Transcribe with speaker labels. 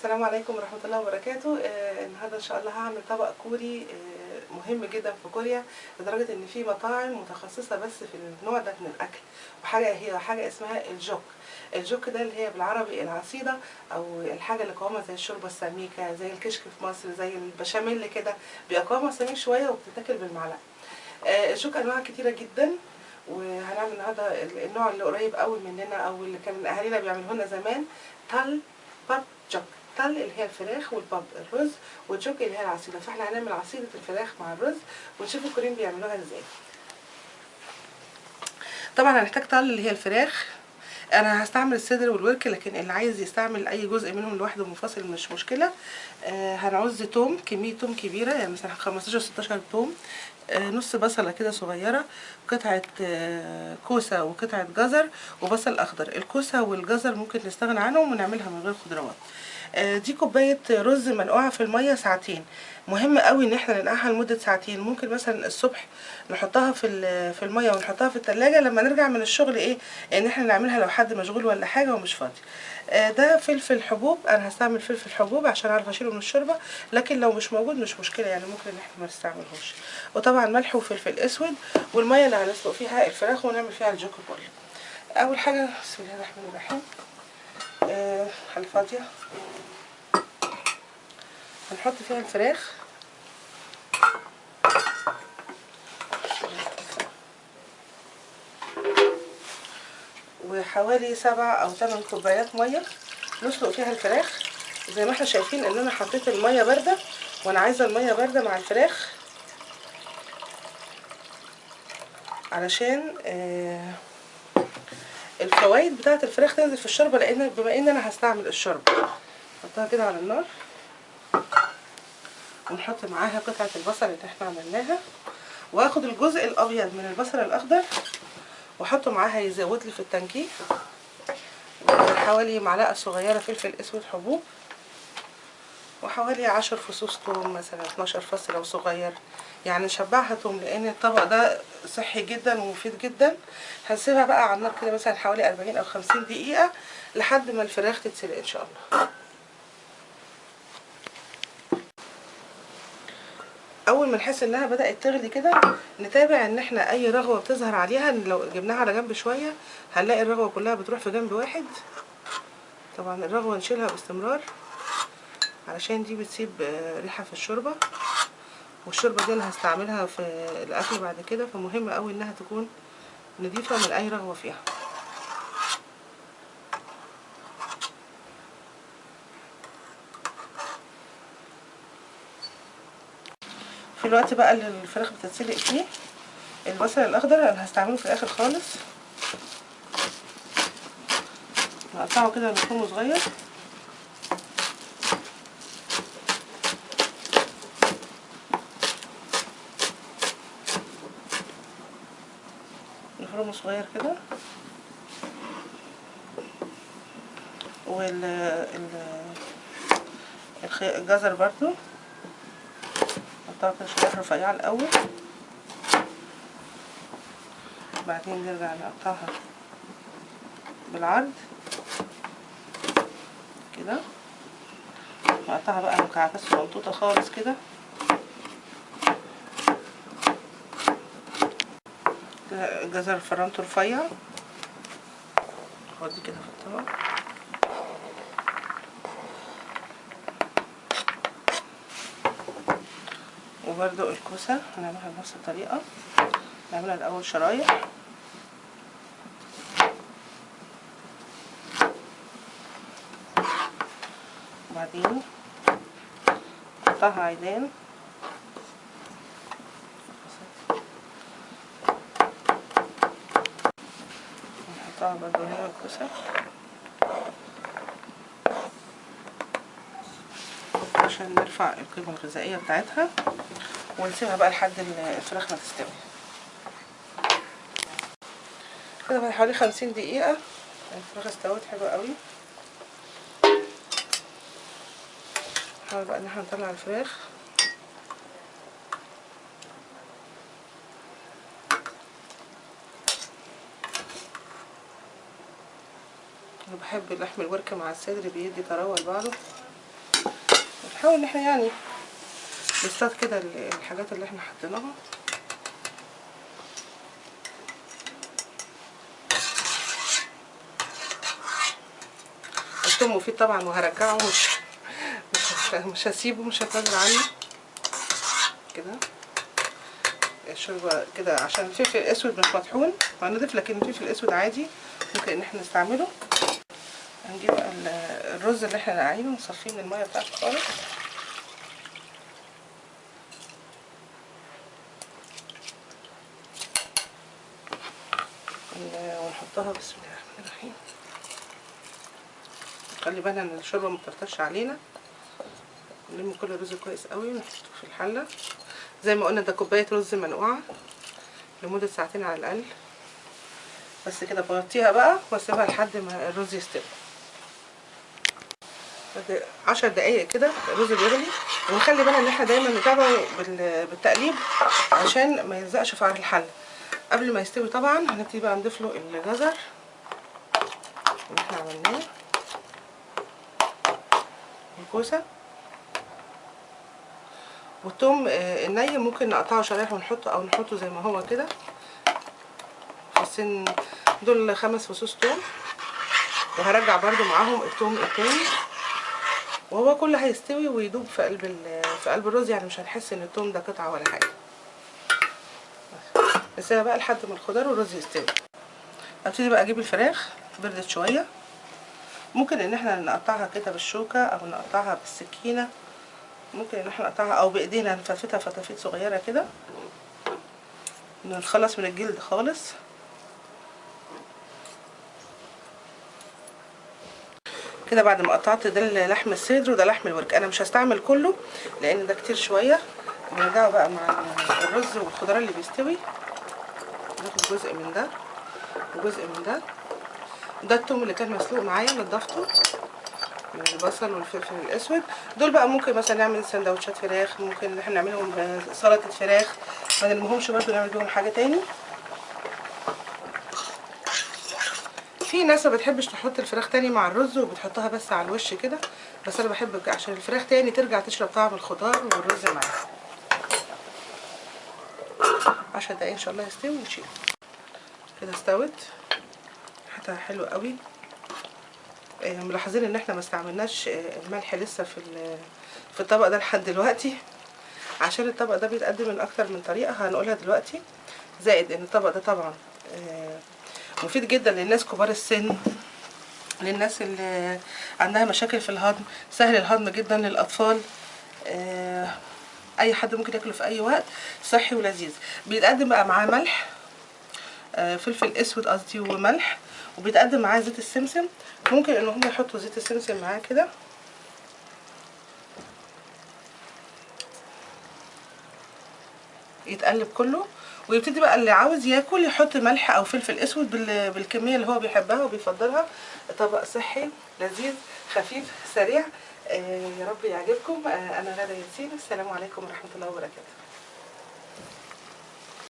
Speaker 1: السلام عليكم ورحمة الله وبركاته. النهارده ان شاء الله هعمل طبق كوري مهم جدا في كوريا، لدرجة ان في مطاعم متخصصة بس في النوع ده من الاكل. وحاجة حاجة اسمها الجوك. الجوك ده اللي هي بالعربي العصيدة، او الحاجة اللي قوامها زي الشوربة السميكة، زي الكشك في مصر، زي البشاميل كده، بيبقى قوامها سميك شوية وبتتاكل بالمعلقة. الجوك انواع كتيرة جدا، وهنعمل النهارده النوع اللي قريب قوي مننا او اللي كان اهالينا بيعملوه لنا زمان، تال باب جوك. تل اللي هي الفراخ، والباب الرز، والجوك اللي هي العصيده. فاحنا هنعمل عصيده الفراخ مع الرز ونشوف الكوريين بيعملوها ازاي. طبعا هنحتاج تل اللي هي الفراخ. انا هستعمل الصدر والورك، لكن اللي عايز يستعمل اي جزء منهم لوحده منفصل مش مشكله. هنعوز توم، كميه توم كبيره، يعني مثلا 15 16 توم، نص بصله كده صغيره، قطعه كوسه وقطعه جزر وبصل اخضر. الكوسه والجزر ممكن نستغنى عنهم ونعملها من غير خضروات. دي كوبايه رز منقوعه في الميه ساعتين. مهم قوي ان احنا ننقعها لمده ساعتين. ممكن مثلا الصبح نحطها في الميه ونحطها في التلاجة، لما نرجع من الشغل ان احنا نعملها لو حد مشغول ولا حاجه ومش فاضي. ده فلفل حبوب، انا هستعمل فلفل حبوب عشان اعرف اشيله من الشوربه، لكن لو مش موجود مش مشكله، يعني ممكن ان احنا ما نستعملهوش. وطبعا ملح وفلفل اسود، والميه اللي هنسلق فيها الفراخ ونعمل فيها الجوك كله. اول حاجه بسم الله الرحمن الرحيم، حله فاضيه هنحط فيها الفراخ، وحوالي 7 أو 8 كوبايات ميه نسلق فيها الفراخ. زي ما احنا شايفين ان انا حطيت الميه بارده، وانا عايزه الميه بارده مع الفراخ علشان الفوائد بتاعه الفراخ تنزل في الشوربه، لان بما ان انا هستعمل الشوربه. نحطها كده على النار ونحط معاها قطعه البصل اللي احنا عملناها، واخد الجزء الابيض من البصل الاخضر واحطه معاها يزود لي في التنكيك، وحوالي معلقه صغيره فلفل اسود حبوب، وحوالي 10 فصوص توم، مثلا 12 فص لو صغير، يعني نشبعها توم، لان الطبق ده صحي جدا ومفيد جدا. هنسيبها بقى على النار كده مثلا حوالي 40 او 50 دقيقه لحد ما الفراخ تتسلق ان شاء الله. اول ما نحس انها بدات تغلي كده، نتابع ان احنا اي رغوه بتظهر عليها، لو جبناها على جنب شويه هنلاقي الرغوه كلها بتروح في جنب واحد. طبعا الرغوه نشيلها باستمرار علشان دي بتسيب ريحه في الشوربه، والشوربه دي انا هستعملها في الاكل بعد كده، فمهم قوي انها تكون نضيفه من اي رغوه فيها. في الوقت بقى اللي الفراخ بتتسلق فيه، البصل الاخضر انا هستعمله في الاخر خالص، نقطعه كده لحمه صغير، نفرمه صغير كده. والجزر برضو نقطعه كده شرايح رفيعه الاول، بعدين نرجع نقطعها بالعرض كده، نقطعها بقى مكعبات صغنطوطه خالص كده. الجزر فرمته رفيع، اودي كده في الطبق. وبرده الكوسه هنعملها بنفس الطريقه، نعملها الاول شرايح، وبعدين نقطعها عيدان، نحطها برضو هنا الكوسه عشان نرفع القيمه الغذائيه بتاعتها، ونسيبها بقى لحد الفراخ ما تستوي. كده بعد حوالي 50 دقيقه الفراخ استوت حلوه قوي. نحاول بقى ان احنا نطلع الفراخ، انا بحب لحم الورك مع الصدر، بيدي طراوه لبعضه. نحاول ان احنا يعني نصطاد كده الحاجات اللي احنا حطيناها. الثوم مفيد طبعا وهرجعه، مش هسيبه، مش هتنازل عنه كده. الشوربه كده عشان الفلفل الاسود مش مطحون هنضيف، لكن الفلفل الاسود عادي ممكن ان احنا نستعمله. هنجيب بقى الرز اللي احنا نقعينه ونصفيه من الميه بتاعته خالص، ونحطها. بسم الله الرحمن الرحيم. خلي بالنا ان الشوربه ما تطرطش علينا. نلم كل الرز كويس قوي ونحطه في الحله. زي ما قلنا ده كوبايه رز منقوعه لمده ساعتين على الاقل. بس كده بغطيها بقى واسيبها لحد ما الرز يستوي. بعد 10 دقايق كده الرز بيغلي، ونخلي بالنا ان احنا دايما نتابعه بالتقليب عشان ما يلزقش في قعر الحله. قبل ما يستوي طبعا هنبتدي بقى نضيف له الجزر اللي احنا عملناه والكوسه والثوم الني. ممكن نقطعه شرايح ونحطه، او نحطه زي ما هو كده فصين. دول 5 فصوص ثوم، وهرجع برده معاهم الثوم التاني، وهو كله هيستوي ويدوب في قلب الرز. يعني مش هنحس ان الثوم ده قطعه ولا حاجه. نسيبها بقى لحد ما الخضار والرز يستوي. ابتدي بقى اجيب الفراخ بردت شويه، ممكن ان احنا نقطعها كده بالشوكه او نقطعها بالسكينه، ممكن ان احنا نقطعها او بايدينا نفتفتها فتافيت صغيره كده، نتخلص من الجلد خالص. كده بعد ما قطعت ده لحم الصدر وده لحم الورك. انا مش هستعمل كله لان ده كتير شويه. نرجعه بقى مع الرز والخضار اللي بيستوي. ناخد جزء من ده وجزء من ده. ده الثوم اللي كان مسلوق معايا نضفته من البصل والفلفل الاسود. دول بقى ممكن مثلا نعمل سندوتشات فراخ، ممكن ان احنا نعملهم سلطه فراخ، ما نرميهمش برده نعمل بيهم حاجه تاني. في ناس ما بتحبش تحط الفراخ تاني مع الرز وبتحطها بس على الوش كده، بس انا بحب عشان الفراخ تاني ترجع تشرب طعم الخضار والرز معاها. 10 دقايق ان شاء الله يستوي ونشيله. كده استوت، ريحتها حلوه قوي. ملاحظين ان احنا ما استعملناش الملح لسه في الطبق ده لحد دلوقتي، عشان الطبق ده بيتقدم من اكتر من طريقه هنقولها دلوقتي. زائد ان الطبق ده طبعا مفيد جدا للناس كبار السن، للناس اللي عندها مشاكل في الهضم، سهل الهضم جدا للاطفال. اي حد ممكن ياكله في اي وقت، صحي ولذيذ. بيتقدم بقى معاه ملح، فلفل اسود قصدي وملح، وبيتقدم معاه زيت السمسم. ممكن ان هم يحطوا زيت السمسم معاه كده، يتقلب كله. ويبتدي بقى اللي عاوز ياكل يحط ملح او فلفل اسود بالكميه اللي هو بيحبها وبيفضلها. طبق صحي لذيذ خفيف سريع. يا رب يعجبكم. انا غادة ياسين، السلام عليكم ورحمه الله وبركاته.